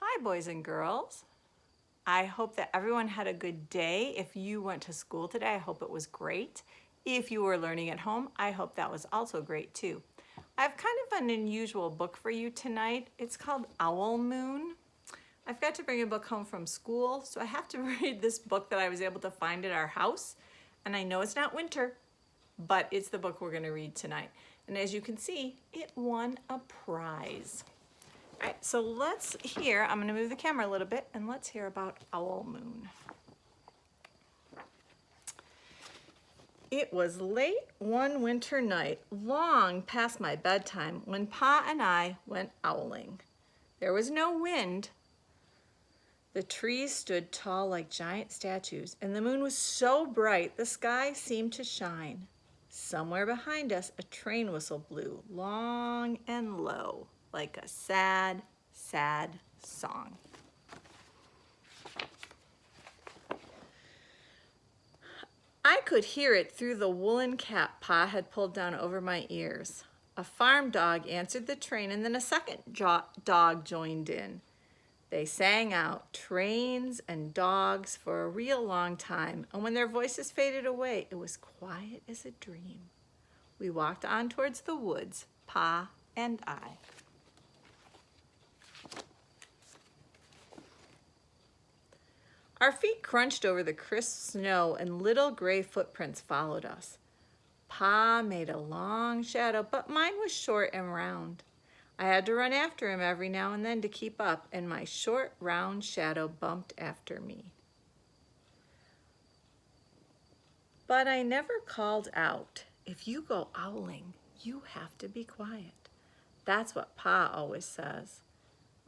Hi, boys and girls. I hope that everyone had a good day. If you went to school today, I hope it was great. If you were learning at home, I hope that was also great too. I have kind of an unusual book for you tonight. It's called Owl Moon. I forgot to bring a book home from school, so I have to read this book that I was able to find at our house. And I know it's not winter, but it's the book we're going to read tonight. And as you can see, it won a prize. All right, so let's hear, I'm going to move the camera a little bit and let's hear about Owl Moon. It was late one winter night, long past my bedtime, when Pa and I went owling. There was no wind. The trees stood tall like giant statues, and the moon was so bright the sky seemed to shine. Somewhere behind us, a train whistle blew, long and low, like a sad, sad song. I could hear it through the woolen cap Pa had pulled down over my ears. A farm dog answered the train, and then a second dog joined in. They sang out trains and dogs for a real long time, and when their voices faded away, it was quiet as a dream. We walked on towards the woods, Pa and I. Our feet crunched over the crisp snow, and little gray footprints followed us. Pa made a long shadow, but mine was short and round. I had to run after him every now and then to keep up, and my short, round shadow bumped after me. But I never called out. If you go owling, you have to be quiet. That's what Pa always says.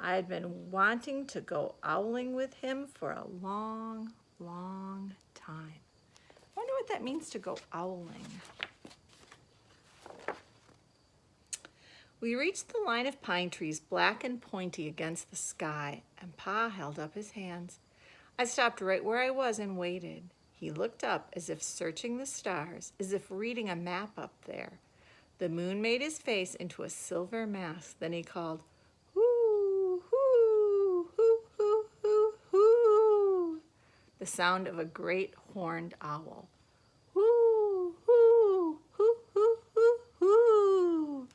I had been wanting to go owling with him for a long, long time. I wonder what that means to go owling. We reached the line of pine trees, black and pointy against the sky, and Pa held up his hands. I stopped right where I was and waited. He looked up as if searching the stars, as if reading a map up there. The moon made his face into a silver mask. Then he called, "Hoo, hoo, hoo, hoo, hoo, hoo," the sound of a great horned owl. Hoo, hoo, hoo, hoo, hoo, hoo.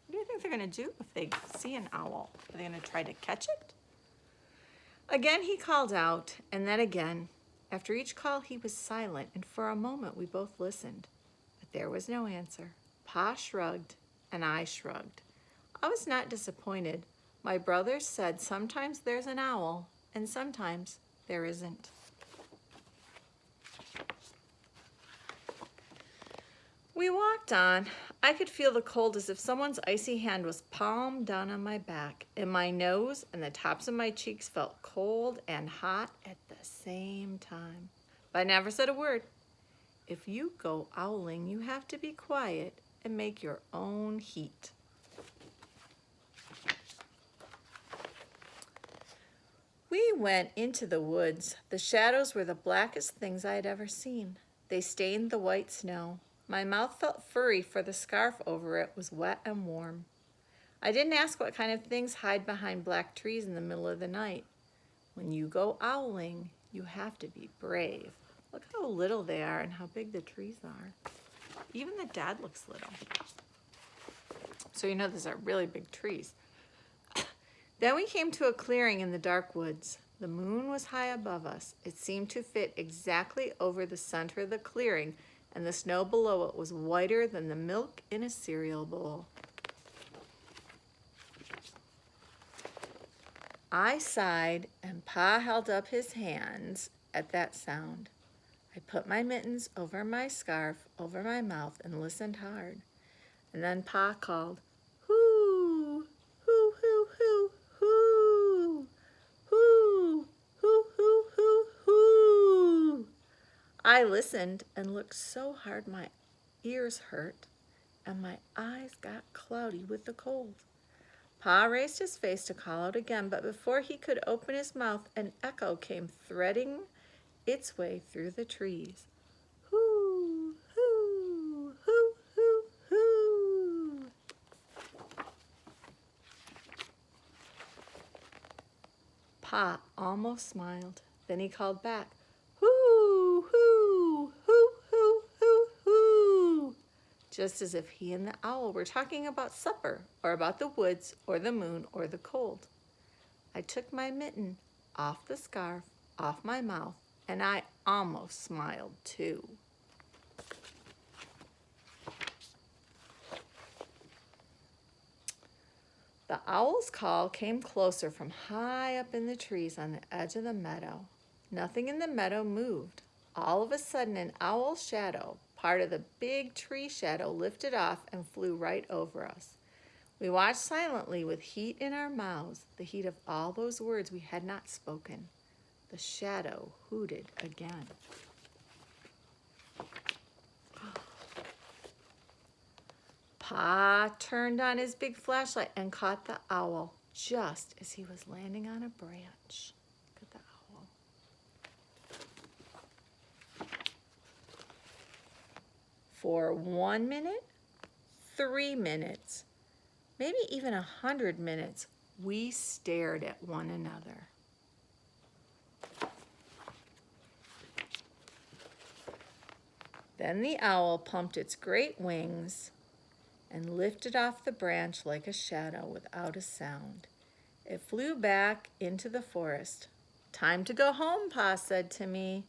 What do you think they're going to do if they see an owl? Are they going to try to catch it? Again he called out, and then again. After each call he was silent, and for a moment we both listened. But there was no answer. Pa shrugged, and I shrugged. I was not disappointed. My brothers said sometimes there's an owl, and sometimes there isn't. We walked on. I could feel the cold as if someone's icy hand was palmed down on my back, and my nose and the tops of my cheeks felt cold and hot at the same time. But I never said a word. If you go owling, you have to be quiet and make your own heat. We went into the woods. The shadows were the blackest things I had ever seen. They stained the white snow. My mouth felt furry, for the scarf over it was wet and warm. I didn't ask what kind of things hide behind black trees in the middle of the night. When you go owling, you have to be brave. Look how little they are and how big the trees are. Even the dad looks little. So you know these are really big trees. Then we came to a clearing in the dark woods. The moon was high above us. It seemed to fit exactly over the center of the clearing, and the snow below it was whiter than the milk in a cereal bowl. I sighed, and Pa held up his hands at that sound. I put my mittens over my scarf, over my mouth, and listened hard. And then Pa called, "Hoo, hoo, hoo, hoo, hoo, hoo, hoo, hoo, hoo, hoo." I listened and looked so hard my ears hurt, and my eyes got cloudy with the cold. Pa raised his face to call out again, but before he could open his mouth, an echo came threading its way through the trees. Hoo, hoo, hoo, hoo, hoo. Pa almost smiled. Then he called back, hoo, hoo, hoo, hoo, hoo, hoo, just as if he and the owl were talking about supper or about the woods or the moon or the cold. I took my mitten off the scarf, off my mouth, and I almost smiled too. The owl's call came closer from high up in the trees on the edge of the meadow. Nothing in the meadow moved. All of a sudden, an owl's shadow, part of the big tree shadow, lifted off and flew right over us. We watched silently with heat in our mouths, the heat of all those words we had not spoken. The shadow hooted again. Pa turned on his big flashlight and caught the owl just as he was landing on a branch. Look at the owl. For 1 minute, 3 minutes, maybe even 100 minutes, we stared at one another. Then the owl pumped its great wings and lifted off the branch like a shadow without a sound. It flew back into the forest. "Time to go home," Pa said to me.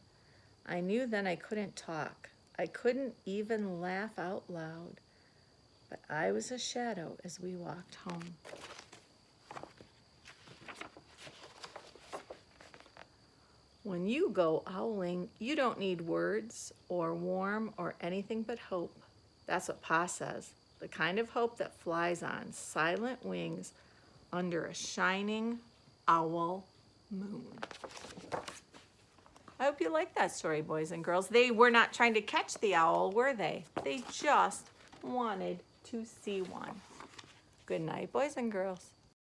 I knew then I couldn't talk. I couldn't even laugh out loud. But I was a shadow as we walked home. When you go owling, you don't need words or warm or anything but hope. That's what Pa says. The kind of hope that flies on silent wings under a shining owl moon. I hope you like that story, boys and girls. They were not trying to catch the owl, were they? They just wanted to see one. Good night, boys and girls.